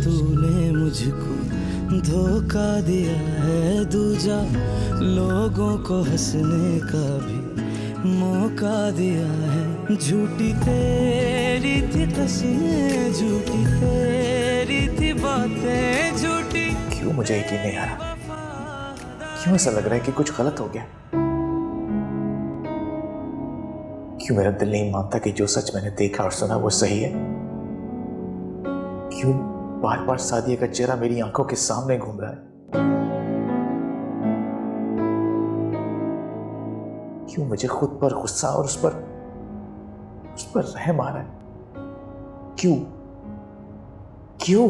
तूने मुझको धोखा दिया है दूजा, लोगों को हंसने का भी मौका दिया है। झूठी तेरी थी कसमें, झूठी तेरी थी बातें, झूठी। क्यों मुझे यकीन नहीं आ रहा? क्यों ऐसा लग रहा है कि कुछ गलत हो गया? क्यों मेरा दिल नहीं मानता कि जो सच मैंने देखा और सुना वो सही है? क्यों बार बार सादिया का चेहरा मेरी आंखों के सामने घूम रहा है? क्यों मुझे खुद पर गुस्सा और उस पर रहम आ रहा है? क्यों क्यों?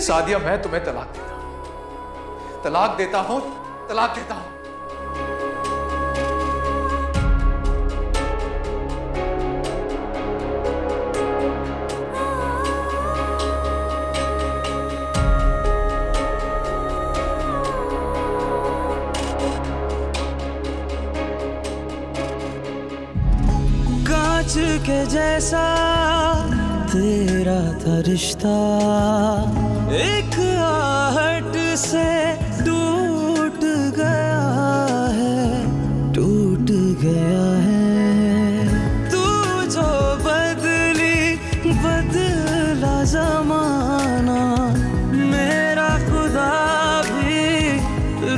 सादिया, मैं तुम्हें तलाक देता हूं, तलाक देता हूं, तलाक देता हूं। कांच के जैसा तेरा था रिश्ता, एक आहट से टूट गया है, टूट गया है। तू जो बदली बदला जमाना, मेरा खुदा भी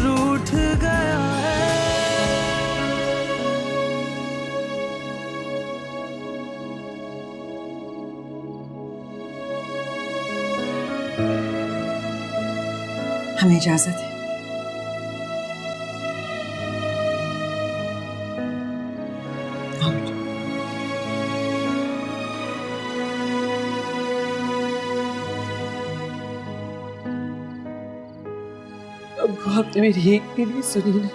रूठ गया है। हमें इजाजत है। अब आपने मेरी एक भी नहीं सुनी ना,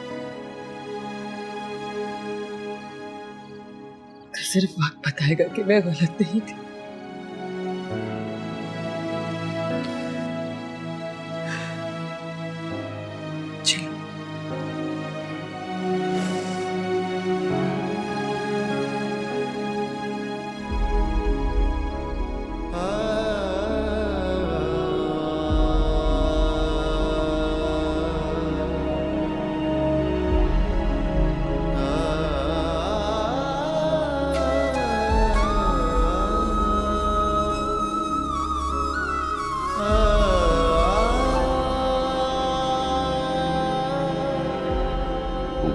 तो सिर्फ वक्त बताएगा कि मैं गलत नहीं थी।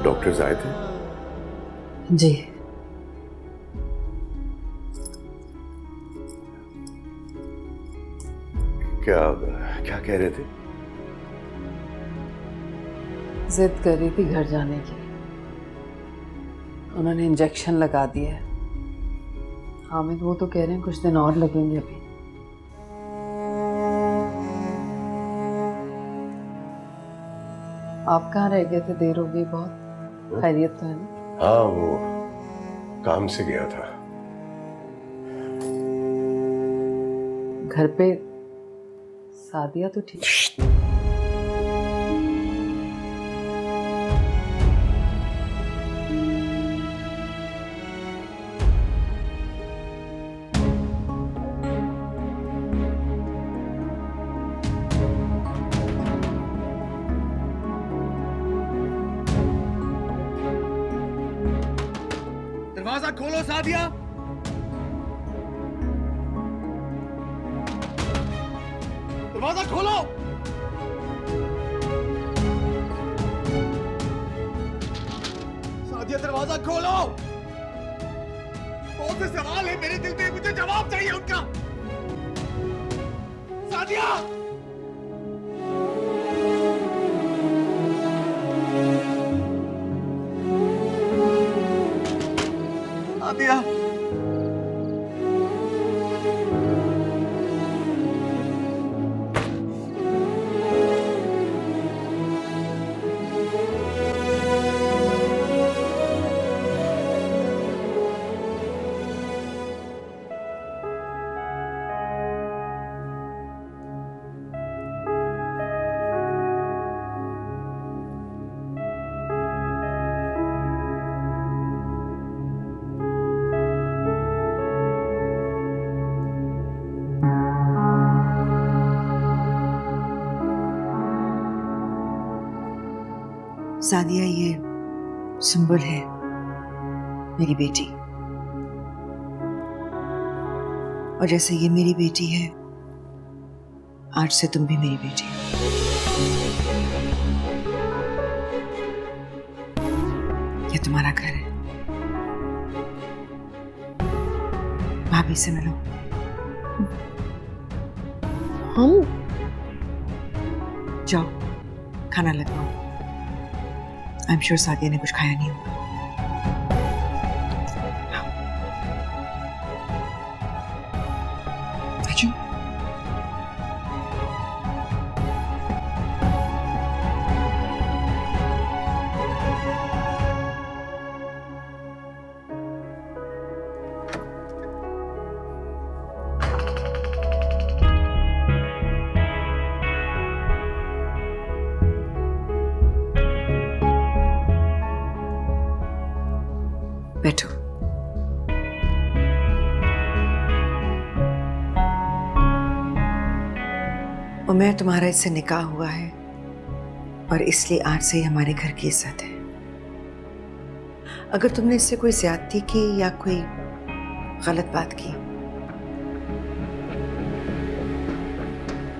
डॉक्टर्स आए थे? जी। क्या क्या कह रहे थे? जिद कर रही थी घर जाने की। उन्होंने इंजेक्शन लगा दिया है। हामिद वो तो कह रहे हैं कुछ दिन और लगेंगे अभी। आप कहाँ रह गए थे? देर हो गई बहुत। खैरियत तो है ना? हाँ, वो काम से गया था। घर पे सादिया तो ठीक? दरवाजा खोलो सादिया। दरवाजा खोलो। सादिया, दरवाजा खोलो। बहुत से सवाल है मेरे दिल में, मुझे जवाब चाहिए उनका। सादिया, सादिया, सादिया, ये सुंबुल है, मेरी बेटी। और जैसे ये मेरी बेटी है, आज से तुम भी मेरी बेटी हो। ये तुम्हारा घर है। भाभी से मिलो। हम जाओ, खाना लगवाओ। आई एम श्योर सादिया ने कुछ खाया नहीं होगा। अच्छा, बैठो। उमर, तुम्हारा इससे निकाह हुआ है और इसलिए आज से ही हमारे घर की इज्जत है। अगर तुमने इससे कोई ज्यादती की या कोई गलत बात की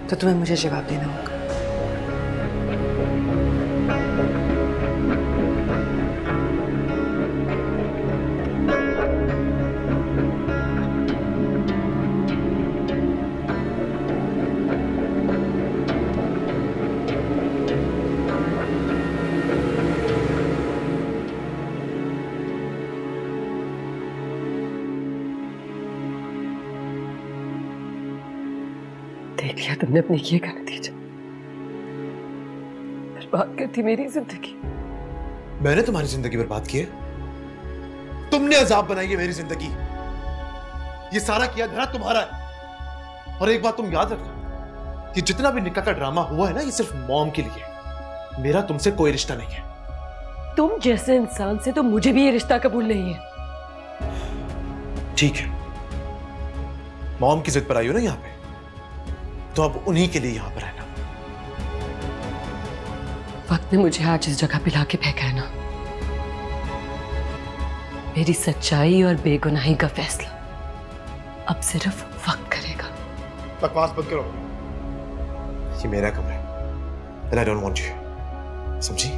तो तुम्हें मुझे जवाब देना होगा। देख लिया तुमने अपने किए का नतीजा। बर्बाद करती मेरी जिंदगी। मैंने तुम्हारी जिंदगी बर्बाद की है? तुमने अजाब बनाई है मेरी जिंदगी। ये सारा किया धरा तुम्हारा है। और एक बात तुम याद रखना कि जितना भी निकाह का ड्रामा हुआ है ना, ये सिर्फ मॉम के लिए। मेरा तुमसे कोई रिश्ता नहीं है। तुम जैसे इंसान से तो मुझे भी ये रिश्ता कबूल नहीं है। ठीक है, मॉम की जिद पर आई हो ना यहाँ पे, तो अब उन्हीं के लिए यहां पर रहना। वक्त ने मुझे आज इस जगह पे लाके फेंका है ना। मेरी सच्चाई और बेगुनाही का फैसला अब सिर्फ वक्त करेगा। बकवास बंद करो। ये मेरा कमरा है। And I don't want you. समझी?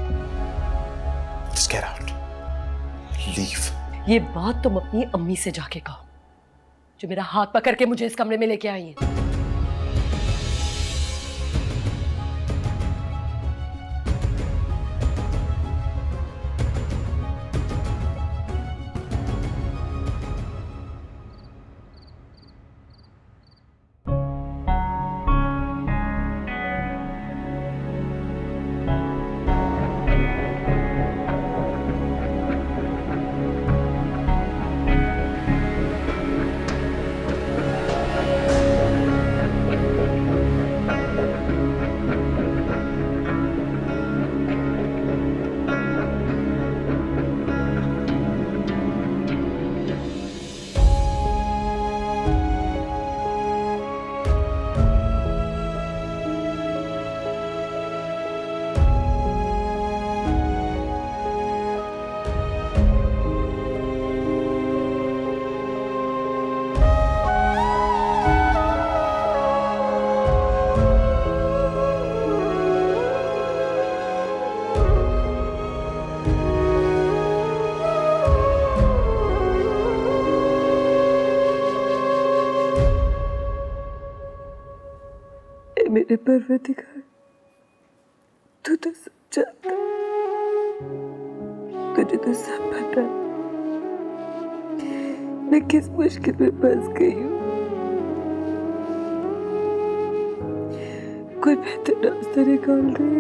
Just get out. Leave. ये बात तुम अपनी अम्मी से जाके कहो, जो मेरा हाथ पकड़ के मुझे इस कमरे में लेके आई है। मेरे परवरदिगार, तू तो सब जानता, तुझे तो सब पता है मैं किस मुश्किल में फंस गई हूँ। कोई बेहतर रास्ता निकाल दे।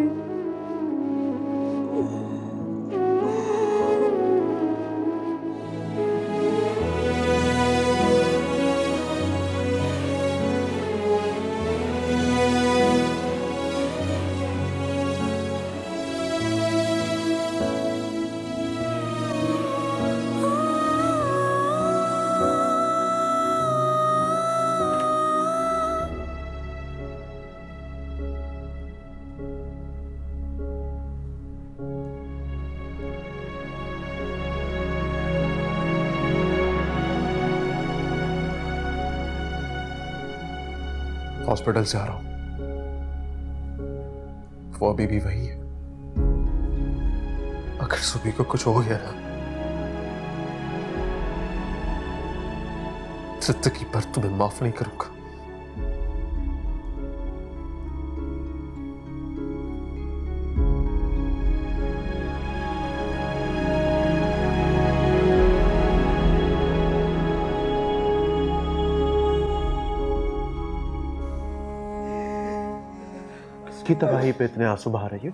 हॉस्पिटल से आ रहा हूं, वो अभी भी वही है। अगर सुबह को कुछ हो गया ना, जिंदगी भर तुम्हें माफ नहीं करूंगा। की तबाही पे इतने आंसू बहा रही है?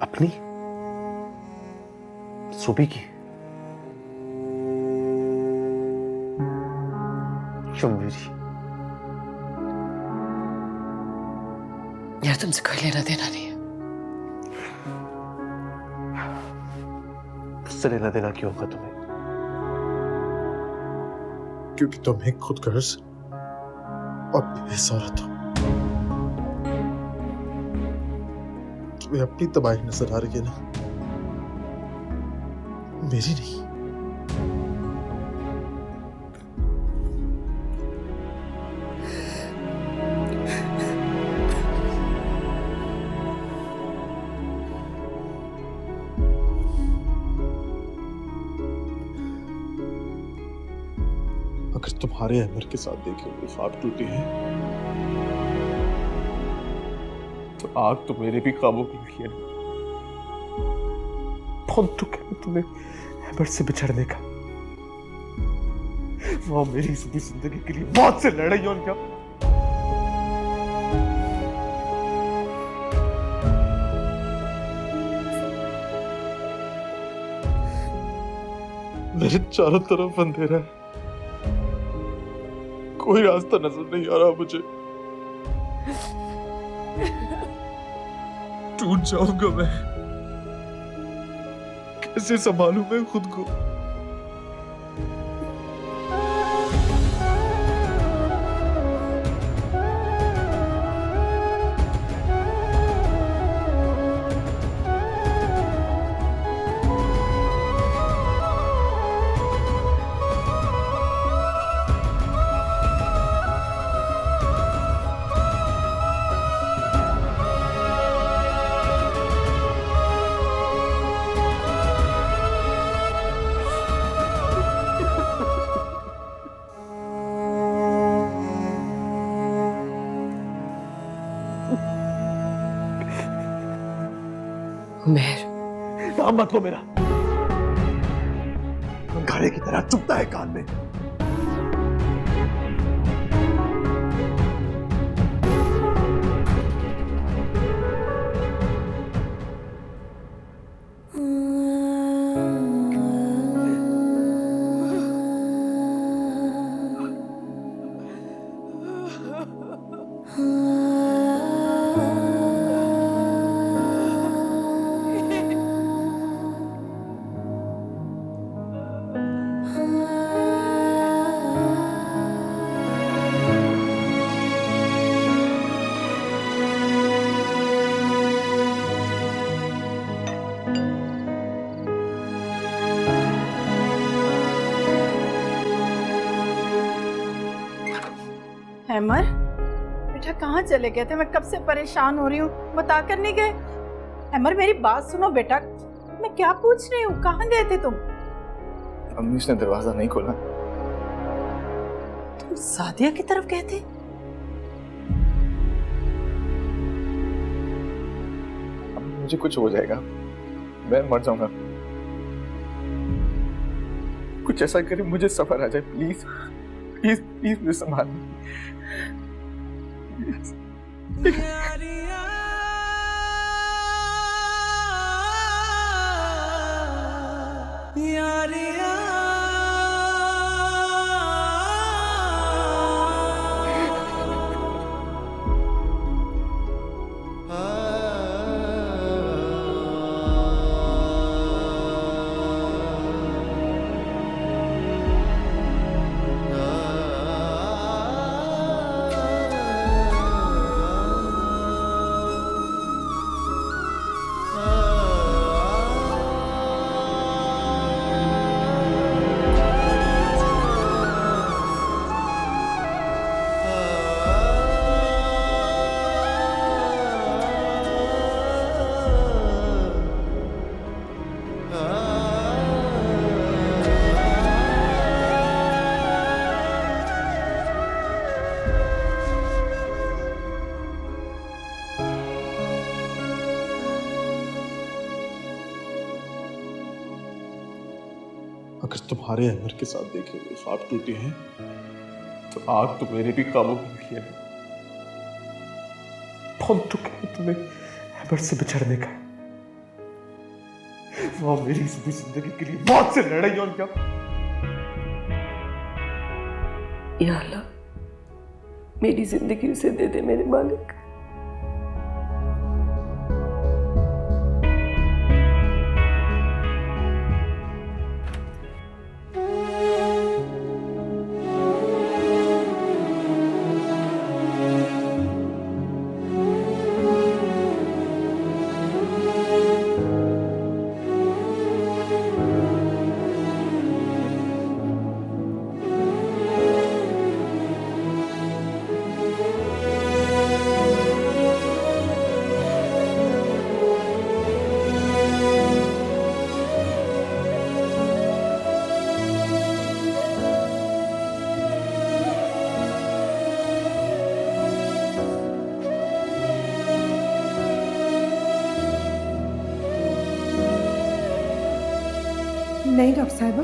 अपनी सुबह की क्यों मेरी? यार तुमसे कोई लेना देना नहीं है। उससे लेना देना क्यों होगा तुम्हें? क्योंकि तुम एक खुदगर्ज और बेबस औरत हो। तुम्हें अपनी तबाही नजर आ रही है ना, मेरी नहीं। अगर तुम्हारे अमर के साथ देखे हुए ख्वाब टूटे हैं, तो आग तो मेरे भी ख्वाबों की लगी है ना। बहुत दुख है तुम्हें अमर से बिछड़ने का। वो मेरी इस जिंदगी के लिए बहुत से लड़ाई और क्या। मेरे चारों तरफ अंधेरा है, कोई रास्ता नजर नहीं आ रहा मुझे। टूट जाऊंगा मैं, कैसे संभालूं मैं खुद को। उमेर, नाम मत लो मेरा, घड़े की तरह चुभता है कान में। अमर बेटा कहाँ चले गए थे? मैं कब से परेशान हो रही हूँ, बता कर नहीं गए? अमर मेरी बात सुनो बेटा, मैं क्या पूछ रही हूँ, कहाँ गए थे तुम? अम्मी उसने दरवाजा नहीं खोला। तुम सादिया की तरफ गए थे? मुझे कुछ हो जाएगा, मैं मर जाऊंगा। कुछ ऐसा करे मुझे सफर आ जाए, प्लीज प्लीज प्लीज मुझे संभाल। अगर तुम्हारे अमर के साथ देखे हुए ख्वाब टूटे हैं तो आग तो मेरे भी काबू में हुई है। बहुत दुख है तुम्हें अमर से बिछड़ने का। वो मेरी इस जिंदगी के लिए बहुत से लड़ाई और क्या। या अल्लाह, मेरी जिंदगी उसे दे दे मेरे मालिक। नहीं डॉक्टर साहिबा,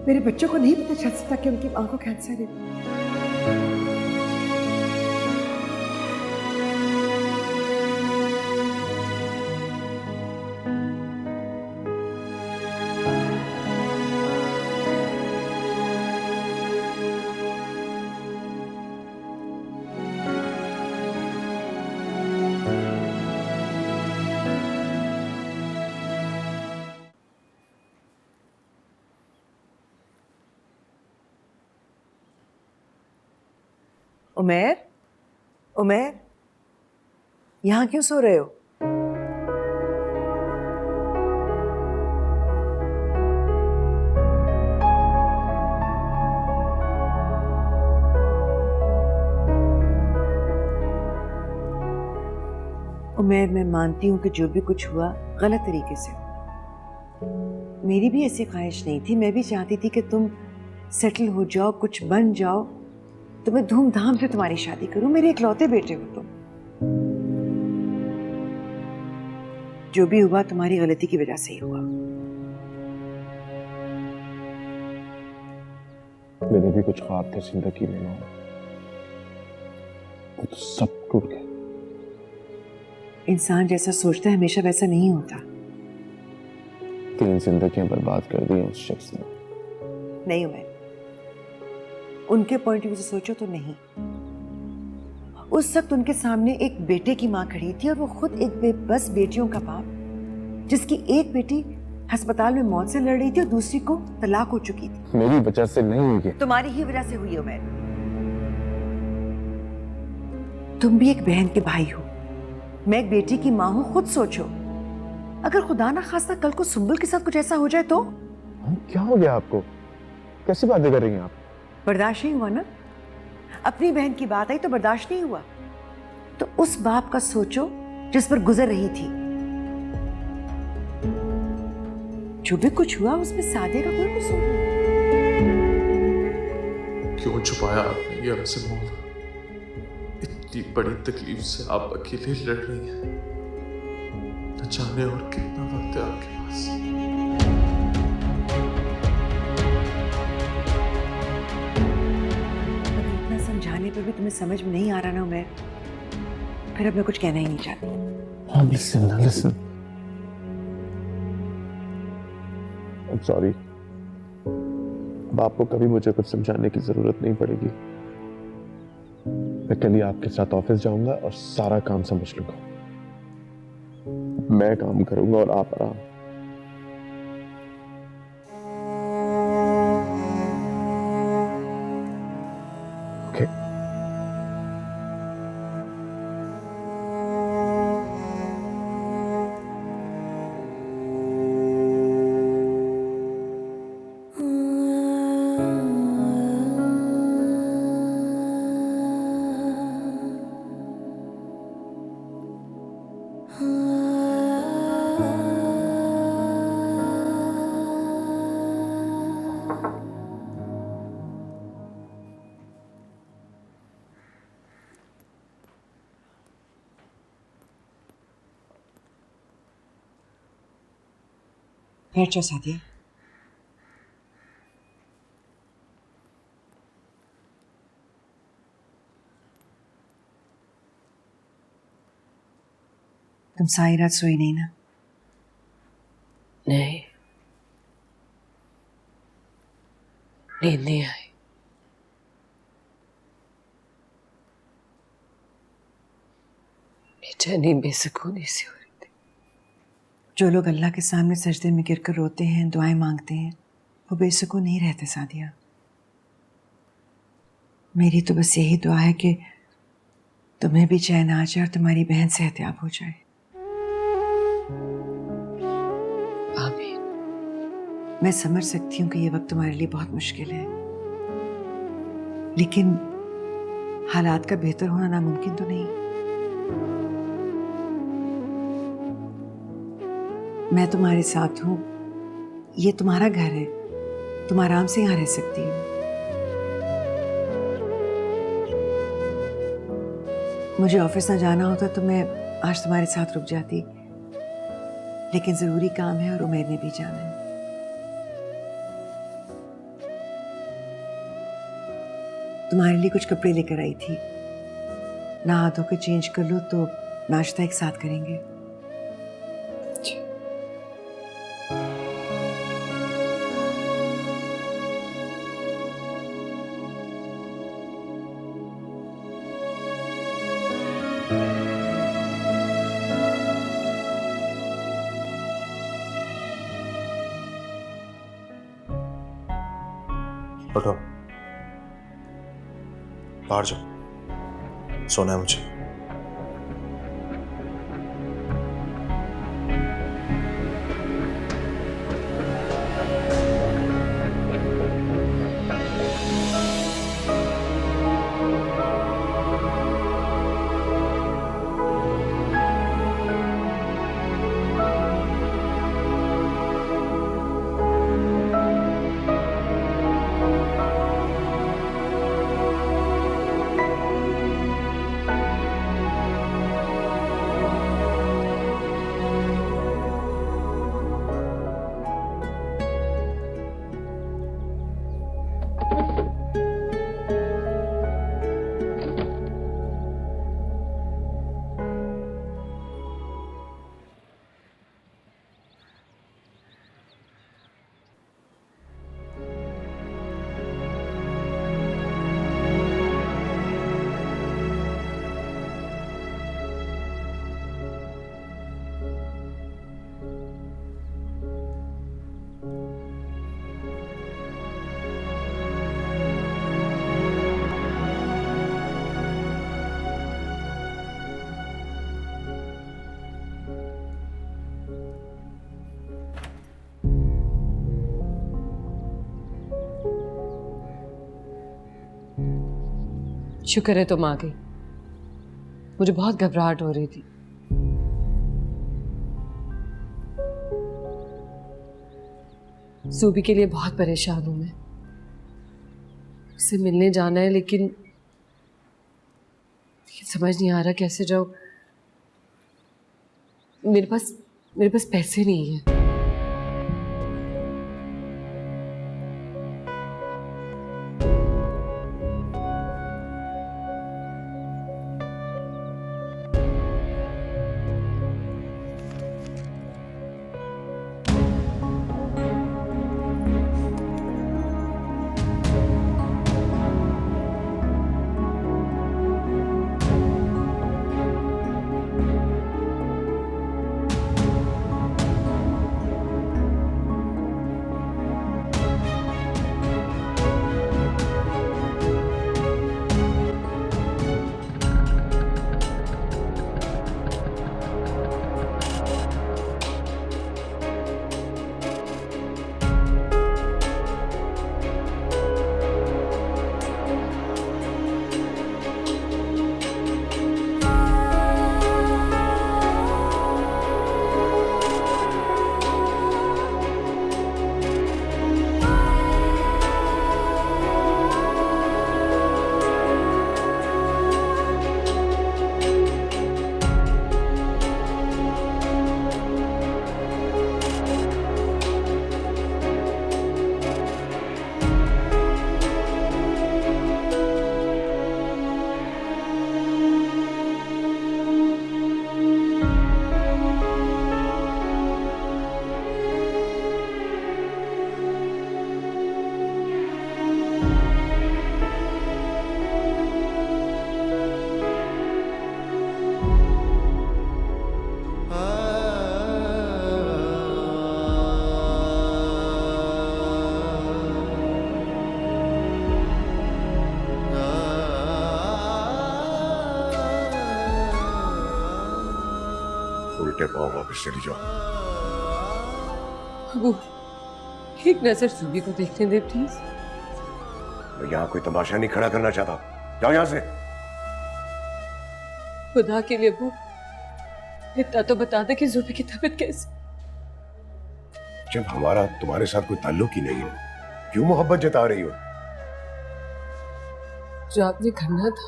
मेरे बच्चों को नहीं पता चल सकता कि उनकी माँ को कैंसर है। उमैर, उमैर, यहाँ क्यों सो रहे हो? उमैर, मैं मानती हूँ कि जो भी कुछ हुआ गलत तरीके से हुआ। मेरी भी ऐसी ख्वाहिश नहीं थी। मैं भी चाहती थी कि तुम सेटल हो जाओ, कुछ बन जाओ, तो मैं धूमधाम से तुम्हारी शादी करूं। मेरे इकलौते बेटे हो तुम। जो भी हुआ तुम्हारी गलती की वजह से ही हुआ। मेरे भी कुछ ख्वाब थे जिंदगी में, वो तो सब टूट गए। इंसान जैसा सोचता है हमेशा वैसा नहीं होता। 3 जिंदगियां बर्बाद कर दी उस शख्स ने। नहीं उमैर, उनके पॉइंट ऑफ व्यू से सोचो तो नहीं। उस वक्त उनके सामने एक बेटे की माँ खड़ी थी और वो खुद एक बेबस बेटियों का बाप, जिसकी एक बेटी अस्पताल में मौत से लड़ रही थी और दूसरी को तलाक हो चुकी थी। मेरी वजह से नहीं हुई है। तुम्हारी ही वजह से हुई है उमैर। तुम भी एक बहन के भाई हो, मैं एक बेटी की माँ हूं। खुद सोचो, अगर खुदा ना खास्ता कल को सुंबुल के साथ कुछ ऐसा हो जाए तो? क्या हो गया आपको? कैसी बातें कर रही हैं आप? बर्दाश्त नहीं हुआ ना? अपनी बहन की बात आई तो बर्दाश्त नहीं हुआ। तो उस बाप का सोचो जिस पर गुजर रही थी। जो भी कुछ हुआ उसमें सादे का कोई कसूर नहीं। क्यों छुपाया आपने ये हमसे मोल? इतनी बड़ी तकलीफ से आप अकेले लड़ रही हैं। न जाने और कितना वक्त है आपके पास। इतना समझाने पर भी तुम्हें समझ में नहीं आ रहा ना उमैर, फिर अब मैं कुछ कहना ही नहीं चाहती। लिसन। I'm sorry। अब आपको कभी मुझे कुछ समझाने की जरूरत नहीं पड़ेगी। मैं कल ही आपके साथ ऑफिस जाऊंगा और सारा काम समझ लूंगा। मैं काम करूंगा और आप आराम। ओके। बैठ जाओ सादिया। तुम सारी रात सोई नहीं ना? नहीं, नींद नहीं आई। बेचैनी बेसुकूनी सी हो रही थी। जो लोग अल्लाह के सामने सजदे में गिरकर रोते हैं, दुआएं मांगते हैं, वो बेसुकून नहीं रहते सादिया। मेरी तो बस यही दुआ है कि तुम्हें भी चैन आ जाए और तुम्हारी बहन सेहतयाब हो जाए। आमीन। मैं समझ सकती हूँ कि ये वक्त तुम्हारे लिए बहुत मुश्किल है, लेकिन हालात का बेहतर होना नामुमकिन तो नहीं। मैं तुम्हारे साथ हूँ, ये तुम्हारा घर है, तुम आराम से यहाँ रह सकती हो। मुझे ऑफिस ना जाना होता तो मैं आज तुम्हारे साथ रुक जाती, लेकिन जरूरी काम है और उमेर ने भी जाना है। तुम्हारे लिए कुछ कपड़े लेकर आई थी, नहा धो के चेंज कर लो तो नाश्ता एक साथ करेंगे। उठो, बाहर जाओ, सोना है मुझे। शुक्र है तुम आ गई, मुझे बहुत घबराहट हो रही थी। सूबी के लिए बहुत परेशान हूं मैं, उससे मिलने जाना है लेकिन समझ नहीं आ रहा कैसे जाऊं। मेरे पास पैसे नहीं है। उल्टे पांव वापस चली जाओ। अबू, एक नजर जुबी को देखने दे प्लीज। मैं यहाँ कोई तमाशा नहीं खड़ा करना चाहता। जाओ यहाँ से। खुदा के लिए अबू, इतना तो बता दे कि जुबी की तबीयत कैसी। जब हमारा तुम्हारे साथ कोई ताल्लुक ही नहीं है, क्यों मोहब्बत जता रही हो? जो आपने करना था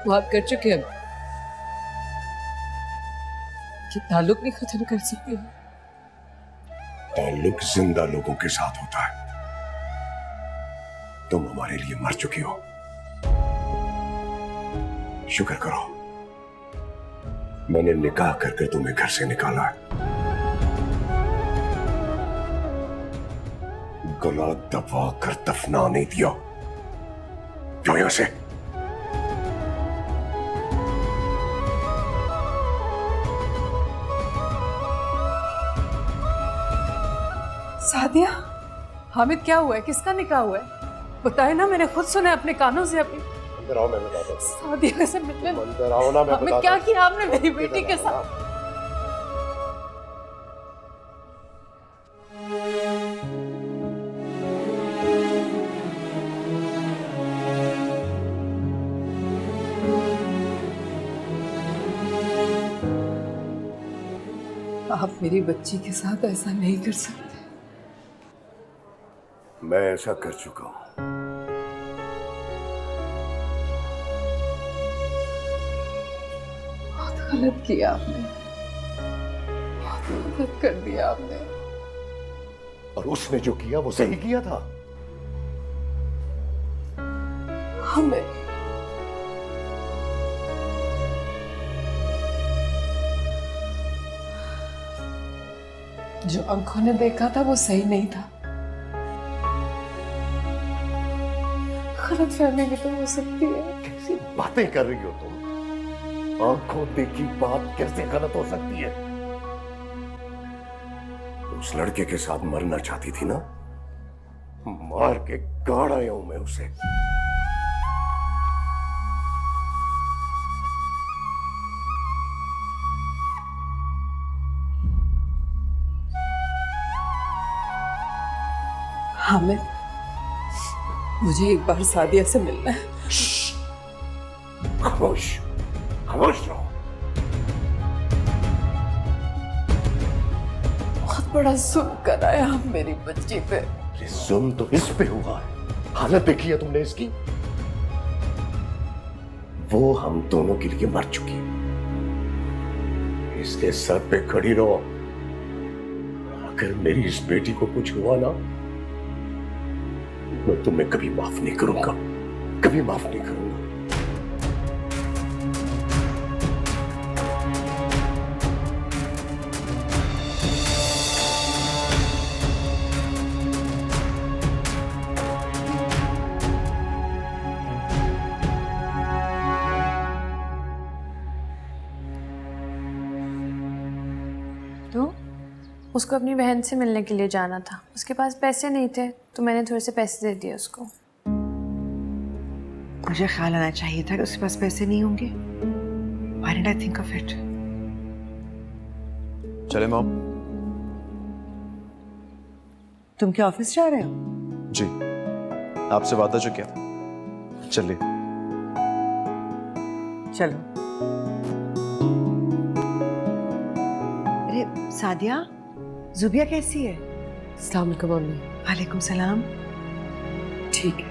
वो आप कर चुके हैं। ये ताल्लुक नहीं खत्म कर सकते। ताल्लुक जिंदा लोगों के साथ होता है। तुम हमारे लिए मर चुकी हो। शुक्र करो मैंने निकाह करके तुम्हें घर से निकाला है। गला दबा कर दफना नहीं दिया। जाओ यहां से। सादिया, हामिद क्या हुआ है? किसका निकाह हुआ है? बताए ना, मैंने खुद सुना है अपने कानों से। अपनी अंदर आओ, मैं बताता हूं। सादिया से मिलने। अंदर आओ ना, मैं हामिद, बताता क्या हूं। किया आपने मेरी बेटी के साथ? आप मेरी बच्ची के साथ ऐसा नहीं कर सकते। मैं ऐसा कर चुका हूं। बहुत गलत किया आपने, बहुत गलत कर दिया आपने। और उसने जो किया वो सही किया था। हमें जो आंखों ने देखा था वो सही नहीं था। गलतफहमी भी तो हो सकती है। कैसी बातें कर रही हो तुम? आंखों देखी बात कैसे गलत हो सकती है? उस लड़के के साथ मरना चाहती थी ना? मार के गाड़ आया हूं मैं उसे। हामिद, मुझे एक बार सादिया से मिलना है। खामोश, खामोश रहो। बहुत बड़ा जुल्म कराया आप मेरी बच्ची पे। ये जुल्म तो इस पे हुआ है। हालत देखी है तुमने इसकी? वो हम दोनों के लिए मर चुकी है। इसके सर पे खड़ी रहो। अगर मेरी इस बेटी को कुछ हुआ ना, मैं तुम्हें कभी माफ नहीं करूंगा, कभी माफ नहीं करूंगा। तो उसको अपनी बहन से मिलने के लिए जाना था। उसके पास पैसे नहीं थे तो मैंने थोड़े से पैसे दे दिए उसको। मुझे ख्याल आना चाहिए था कि उसके पास पैसे नहीं होंगे। Why did I think of it? चले मॉम। तुम क्या ऑफिस जा रहे हो? जी, आपसे वादा जो किया था। चलिए। चलो। अरे सादिया, जुबिया कैसी है? अस्सलाम वालेकुम मम्मी। वालेकुम सलाम। ठीक है,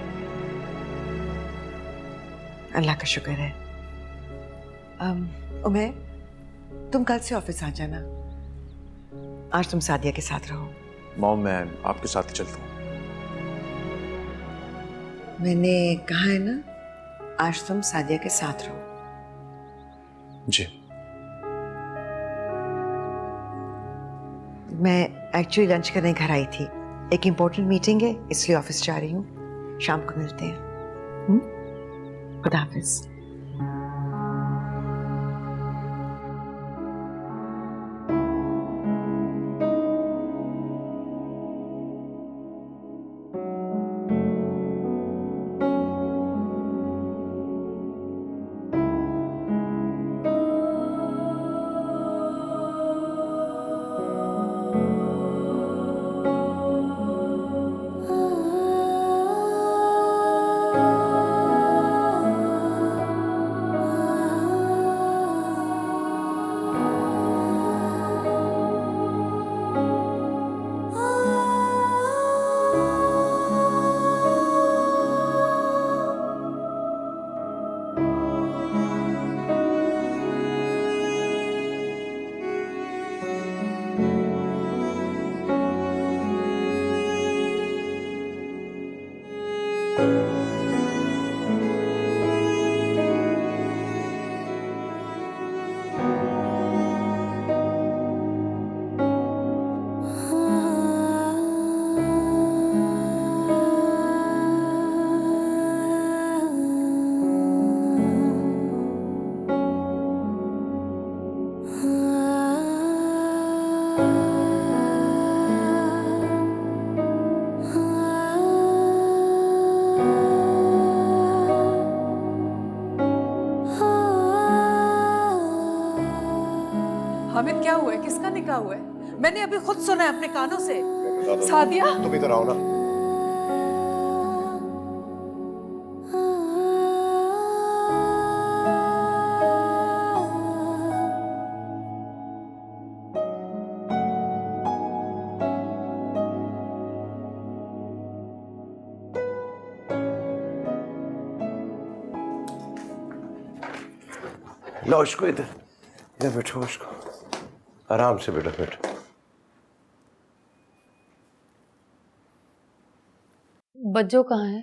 अल्लाह का शुक्र है। उमर, तुम कल से ऑफिस आ जाना। आज तुम सादिया के साथ रहो। मॉम, मैं आपके साथ ही चलता हूँ। मैंने कहा है ना, आज तुम सादिया के साथ रहो। जी। मैं एक्चुअली लंच करने घर आई थी। एक इम्पोर्टेंट मीटिंग है, इसलिए ऑफिस जा रही हूँ। शाम को मिलते हैं। खुदा हाफिज। हामिद क्या हुआ है? किसका निकाह हुआ है? मैंने अभी खुद सुना है अपने कानों से। सादिया, तुम इधर आओ ना। लो इसको इधर इधर बैठो, इसको आराम से बेटा बैठो। बज्जो कहाँ है?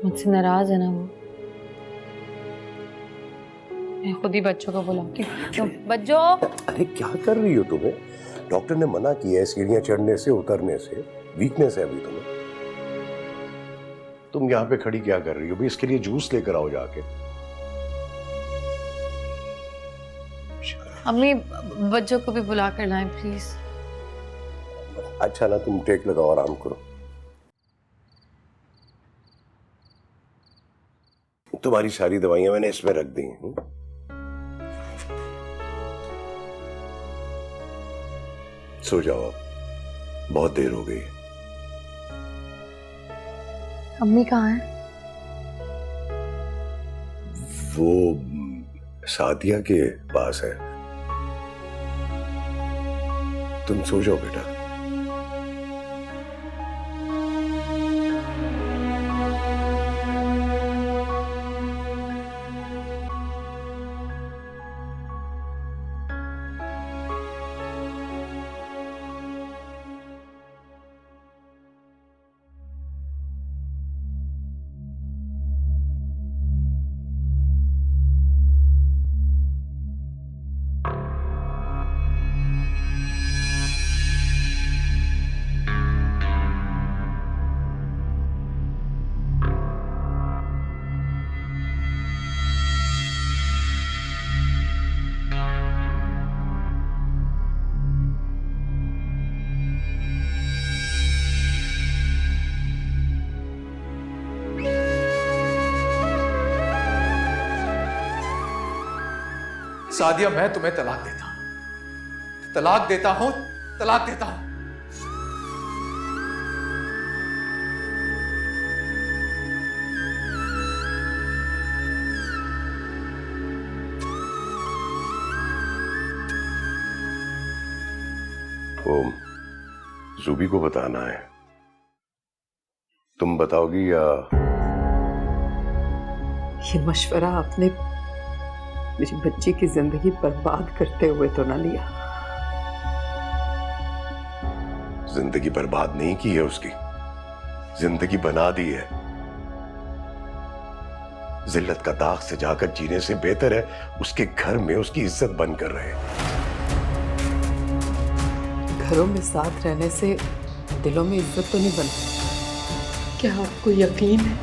मुझसे नाराज है ना वो? मैं खुद ही बच्चों को बुलाती हूँ। तो बज्जो, अरे क्या कर रही हो तुम्हें? डॉक्टर ने मना किया है सीढ़ियां चढ़ने से, उतरने से। वीकनेस है अभी तुम्हें। तुम यहाँ पे खड़ी क्या कर रही हो? भी इसके लिए जूस लेकर आओ जाके। अम्मी बच्चों को भी बुला कर लाएं प्लीज। अच्छा ना, तुम टेक लगाओ, आराम करो। तुम्हारी सारी दवाइयां मैंने इसमें रख दी हैं। सो जाओ अब, बहुत देर हो गई। अम्मी कहाँ है? वो सादिया के पास है। तुम सो जाओ बेटा। सादिया, मैं तुम्हें तलाक देता हूं, तलाक देता हूं, तलाक देता हूं। वो जूबी को बताना है। तुम बताओगी या? ये मशवरा आपने मेरी बच्ची की जिंदगी बर्बाद करते हुए तो ना लिया? जिंदगी बर्बाद नहीं की है उसकी, जिंदगी बना दी है। जिल्लत का दाग से जाकर जीने से बेहतर है उसके घर में उसकी इज्जत बनकर रहे। घरों में साथ रहने से दिलों में इज्जत तो नहीं बनती। क्या आपको यकीन है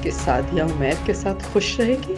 कि सादिया उमैर के साथ खुश रहेगी?